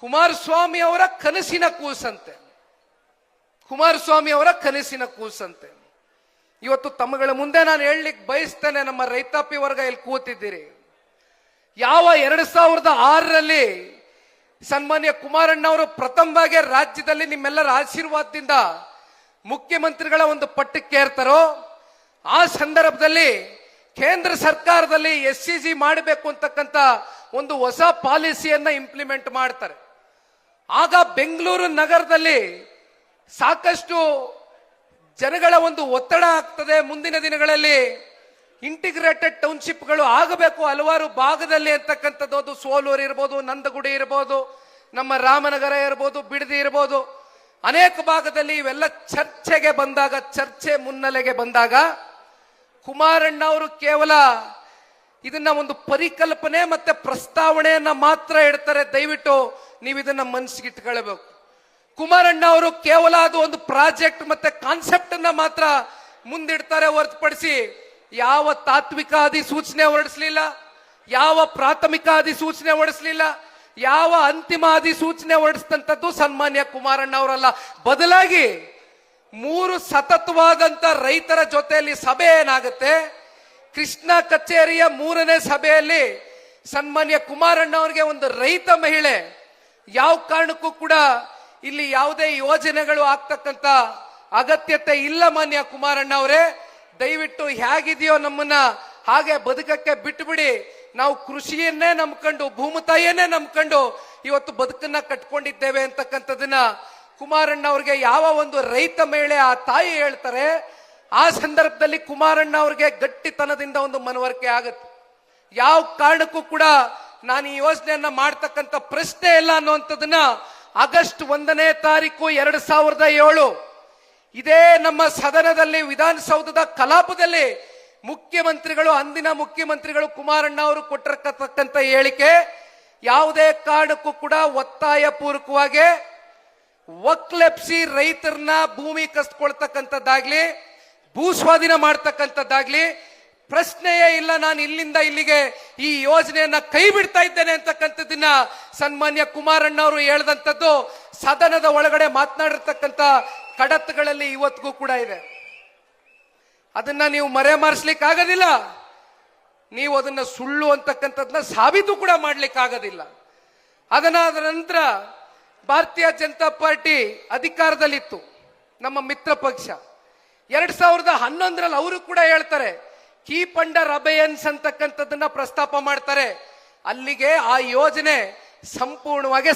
ಕುಮಾರಸ್ವಾಮಿ ಅವರ ಕನಸಿನ ಕೂಸಂತೆ. ಕುಮಾರಸ್ವಾಮಿ ಅವರ ಕನಸಿನ ಕೂಸಂತೆ. ಇವತ್ತು ತಮ್ಮಗಳ ಮುಂದೆ ನಾನು ಹೇಳಲಿಕ್ಕೆ ಬಯಸ್ತೇನೆ, ನಮ್ಮ ರೈತಾಪಿ ವರ್ಗ ಇಲ್ಲಿ ಕೂತಿದ್ದೀರಿ. ಯಾವ 2006ರಲ್ಲಿ ಸನ್ಮಾನ್ಯ ಕುಮಾರಣ್ಣ ಅವರು ಪ್ರಥಮವಾಗಿ ರಾಜ್ಯದಲ್ಲಿ ನಿಮ್ಮೆಲ್ಲರ ಆಶೀರ್ವಾದದಿಂದ ಮುಖ್ಯಮಂತ್ರಿಗಳ ಒಂದು ಪಟ್ಟಕ್ಕೆ ಏರ್ತಾರೋ, ಆ ಸಂದರ್ಭದಲ್ಲಿ ಕೇಂದ್ರ ಸರ್ಕಾರದಲ್ಲಿ SCG ಮಾಡಬೇಕು ಅಂತಕ್ಕಂಥ ಒಂದು ಹೊಸ ಪಾಲಿಸಿಯನ್ನ ಇಂಪ್ಲಿಮೆಂಟ್ ಮಾಡ್ತಾರೆ. ಆಗ ಬೆಂಗಳೂರು ನಗರದಲ್ಲಿ ಸಾಕಷ್ಟು ಜನಗಳ ಒಂದು ಒತ್ತಡ ಆಗ್ತದೆ. ಮುಂದಿನ ದಿನಗಳಲ್ಲಿ ಇಂಟಿಗ್ರೇಟೆಡ್ ಟೌನ್ಶಿಪ್ಗಳು ಆಗಬೇಕು ಹಲವಾರು ಭಾಗದಲ್ಲಿ ಅಂತಕ್ಕಂಥದ್ದು. ಅದು ಸೋಲೂರು ಇರ್ಬೋದು, ನಂದಗುಡಿ ಇರ್ಬೋದು, ನಮ್ಮ ರಾಮನಗರ ಇರ್ಬೋದು, ಬಿಡದಿ ಇರ್ಬೋದು, ಅನೇಕ ಭಾಗದಲ್ಲಿ ಇವೆಲ್ಲ ಚರ್ಚೆಗೆ ಬಂದಾಗ, ಚರ್ಚೆ ಮುನ್ನೆಲೆಗೆ ಬಂದಾಗ ಕುಮಾರಣ್ಣ ಅವರು ಕೇವಲ ಇದನ್ನ ಒಂದು ಪರಿಕಲ್ಪನೆ ಮತ್ತೆ ಪ್ರಸ್ತಾವನೆಯನ್ನ ಮಾತ್ರ ಇಡ್ತಾರೆ. ದಯವಿಟ್ಟು ನೀವು ಇದನ್ನ ಮನಸ್ಸಿಗೆ ಇಟ್ಕೊಳ್ಬೇಕು. ಕುಮಾರಣ್ಣ ಅವರು ಕೇವಲ ಅದು ಒಂದು ಪ್ರಾಜೆಕ್ಟ್ ಮತ್ತೆ ಕಾನ್ಸೆಪ್ಟ್ ಅನ್ನ ಮಾತ್ರ ಮುಂದಿಡ್ತಾರೆ ಹೊರತುಪಡಿಸಿ ಯಾವ ತಾತ್ವಿಕ ಅಧಿಸೂಚನೆ ಹೊರಡಿಸಲಿಲ್ಲ, ಯಾವ ಪ್ರಾಥಮಿಕ ಅಧಿಸೂಚನೆ ಹೊರಡಿಸಲಿಲ್ಲ, ಯಾವ ಅಂತಿಮ ಅಧಿಸೂಚನೆ ಹೊರಡಿಸಿದಂಥದ್ದು ಸನ್ಮಾನ್ಯ ಕುಮಾರಣ್ಣ ಅವರಲ್ಲ. ಬದಲಾಗಿ 3 ಸತತವಾದಂತ ರೈತರ ಜೊತೆಯಲ್ಲಿ ಸಭೆ ಏನಾಗುತ್ತೆ, ಕೃಷ್ಣ ಕಚೇರಿಯ 3ನೇ ಸಭೆಯಲ್ಲಿ ಸನ್ಮಾನ್ಯ ಕುಮಾರಣ್ಣ ಅವರಿಗೆ ಒಂದು ರೈತ ಮಹಿಳೆ ಯಾವ ಕಾರಣಕ್ಕೂ ಕೂಡ ಇಲ್ಲಿ ಯಾವುದೇ ಯೋಜನೆಗಳು ಆಗ್ತಕ್ಕಂಥ ಅಗತ್ಯತೆ ಇಲ್ಲ ಮಾನ್ಯ ಕುಮಾರಣ್ಣ ಅವರೇ, ದಯವಿಟ್ಟು ಹೇಗಿದೆಯೋ ನಮ್ಮನ್ನ ಹಾಗೆ ಬದುಕಕ್ಕೆ ಬಿಟ್ಟುಬಿಡಿ. ನಾವು ಕೃಷಿಯನ್ನೇ ನಂಬ್ಕೊಂಡು, ಭೂಮಿತಾಯಿಯನ್ನೇ ನಂಬ್ಕೊಂಡು ಇವತ್ತು ಬದುಕನ್ನ ಕಟ್ಕೊಂಡಿದ್ದೇವೆ ಅಂತಕ್ಕಂಥದನ್ನ ಕುಮಾರಣ್ಣ ಅವ್ರಿಗೆ ಯಾವ ಒಂದು ರೈತ ಮಹಿಳೆ ಆ ತಾಯಿ ಹೇಳ್ತಾರೆ, ಆ ಸಂದರ್ಭದಲ್ಲಿ ಕುಮಾರಣ್ಣ ಅವ್ರಿಗೆ ಗಟ್ಟಿತನದಿಂದ ಒಂದು ಮನವರಿಕೆ ಆಗುತ್ತೆ. ಯಾವ ಕಾರಣಕ್ಕೂ ಕೂಡ ನಾನು ಈ ಯೋಜನೆಯನ್ನ ಮಾಡ್ತಕ್ಕಂಥ ಪ್ರಶ್ನೆ ಇಲ್ಲ ಅನ್ನುವಂಥದ್ದನ್ನ ಆಗಸ್ಟ್ 1ನೇ ತಾರೀಕು 2007 ಇದೇ ನಮ್ಮ ಸದನದಲ್ಲಿ ವಿಧಾನಸೌಧದ ಕಲಾಪದಲ್ಲಿ ಮುಖ್ಯಮಂತ್ರಿಗಳು, ಅಂದಿನ ಮುಖ್ಯಮಂತ್ರಿಗಳು ಕುಮಾರಣ್ಣ ಅವರು ಕೊಟ್ಟಿರತಕ್ಕಂಥ ಹೇಳಿಕೆ, ಯಾವುದೇ ಕಾರಣಕ್ಕೂ ಕೂಡ ಒತ್ತಾಯ ಪೂರ್ವಕವಾಗಿ ಒಕ್ಲೆಪ್ಸಿ ರೈತರನ್ನ ಭೂಮಿ ಕಸ್ಕೊಳ್ತಕ್ಕಂಥದ್ದಾಗ್ಲಿ, ಭೂ ಸ್ವಾಧೀನ ಮಾಡ್ತಕ್ಕಂಥದ್ದಾಗ್ಲಿ ಪ್ರಶ್ನೆಯೇ ಇಲ್ಲ. ನಾನು ಇಲ್ಲಿಂದ ಇಲ್ಲಿಗೆ ಈ ಯೋಜನೆಯನ್ನ ಕೈ ಬಿಡ್ತಾ ಇದ್ದೇನೆ ಅಂತಕ್ಕಂಥದ್ದನ್ನ ಸನ್ಮಾನ್ಯ ಕುಮಾರಣ್ಣ ಅವರು ಹೇಳಿದಂಥದ್ದು ಸದನದ ಒಳಗಡೆ ಮಾತನಾಡಿರ್ತಕ್ಕಂಥ ಕಡತಗಳಲ್ಲಿ ಇವತ್ತಿಗೂ ಕೂಡ ಇದೆ. ಅದನ್ನ ನೀವು ಮರೆಮಾರಿಸ್ಲಿಕ್ಕೆ ಆಗೋದಿಲ್ಲ. ನೀವು ಅದನ್ನ ಸುಳ್ಳು ಅಂತಕ್ಕಂಥದ್ದನ್ನ ಸಾಬೀತು ಕೂಡ ಮಾಡ್ಲಿಕ್ಕೆ ಆಗೋದಿಲ್ಲ. ಅದರ ನಂತರ ಭಾರತೀಯ ಜನತಾ ಪಾರ್ಟಿ ಅಧಿಕಾರದಲ್ಲಿತ್ತು, ನಮ್ಮ ಮಿತ್ರ ಪಕ್ಷ. 2011ರಲ್ಲಿ ಅವರು ಕೂಡ ಹೇಳ್ತಾರೆ, ಕೀಪ್ ಅಂಡರ್ ಅಬೇಯನ್ಸ್ ಅಂತಕ್ಕಂಥದ್ದನ್ನ ಪ್ರಸ್ತಾಪ ಮಾಡ್ತಾರೆ. ಅಲ್ಲಿಗೆ ಆ ಯೋಜನೆ ಸಂಪೂರ್ಣವಾಗಿ